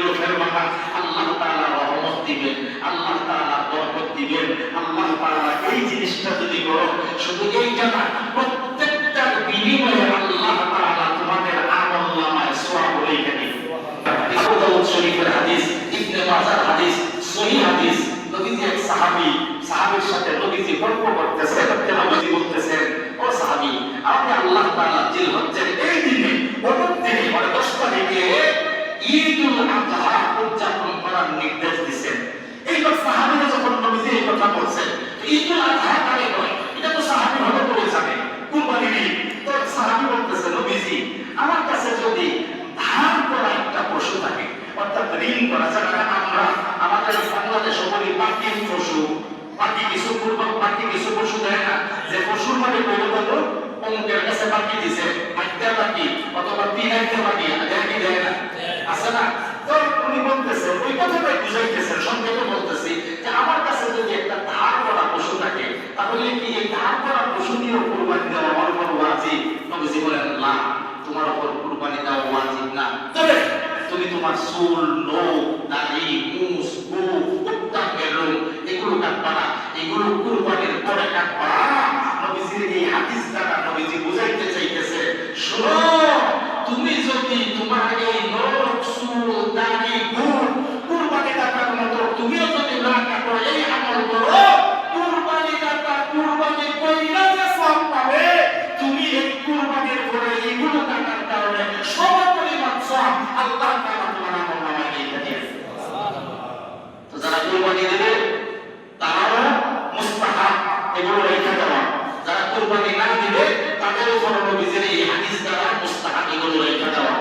এগুলো ফেরবাবা আল্লাহ তাআলা রহমত দিবেন, আল্লাহ তাআলা বরকত দিবেন। আল্লাহ তাআলা এই জিনিসটা যদি করো, শুধু এইটা না, প্রত্যেকটার বিনিময়ে আল্লাহ তাআলা তোমাদের আমলনামায় সওয়াব লিখে দিবেন। আবু দাউদ শরীফের হাদিস, ইবনে মাজাহর হাদিস, সহিহ হাদিস। নবীজি এক সাহাবীর সাথে নবীজি গল্প করতেছেন, নবীজি বলতেছেন, ও সাহাবী, আপনি আল্লাহ তাআলা জিলহজ্জের এই দিনে, অমুক দিনে, মানে 10 তারিখে ঈদুল আযহা উদযাপন করার নির্দেশ দিয়েছেন। এইবার সাহাবীরা যখন নবীজি এই কথা বলছেন, ঈদুল আযহা কারে নয়, এটা তো সাহাবী ভালো করে জানে, কুরবানির ঈদ। তো সাহাবী বলতেছে, নবীজি, আমার কাছে যদি ধান করা একটা পশু থাকে, অর্থাৎ ঋণ করা, যারা আমরা আমাদের বাংলাদেশে বলি বাকি পশু, বাকি কিছু কুরবান, বাকি কিছু পশু দেয় না, যে পশুর মানে কইলো বলো অমুকের কাছে বাকি দিছে, একটা বাকি অথবা 3 একটা বাকি, দেয় কি দেয় না, আছে না? তো উনি বলতেছেন, ওই কথাটাই বুঝাইতেছেন, সংক্ষেপে বলতেছি যে আমার কাছে যদি একটা ধার করা পশু থাকে, তাহলে কি এই ধার করা পশু দিয়ে কুরবানি দেওয়া আমার উপর ওয়াজিব? নবীজি বলেন, না, তোমার উপর কুরবানি দেওয়া ওয়াজিব না, তবে তুমি তোমার চুল, নখ, দাড়ি, মুছ, গোঁফ, উত্তাপ, বেলুন এগুলো কাটবা না, এগুলো কুরবানির পরে কাটবা। নবীজির এই হাদিস দ্বারা নবীজি বুঝাইতে চাইতেছে, শোনো, তুমি যদি তোমার এই নখ, চুল, দাড়ি, গোঁফ কুরবানি কাটার মতো তুমিও যদি না কাটো, এই আমল করো, কুরবানি কাটা, কুরবানি কইরা যে সওয়াব পাবে, তুমি এই কুরবানির পরে এগুলো কাটার কারণে সমপরিমাণ সওয়াব আল্লাহ তাআলা তোমার আমলনামায় লিখে দিবেন। তো যারা কুরবানি দেবে তারাও মুস্তাহাব এগুলো রেখে দেওয়া, যারা কুরবানি না দিবে তাদের উপর নবীজির এই হাদিস দ্বারা মুস্তাহাব এগুলো রেখে দেওয়া।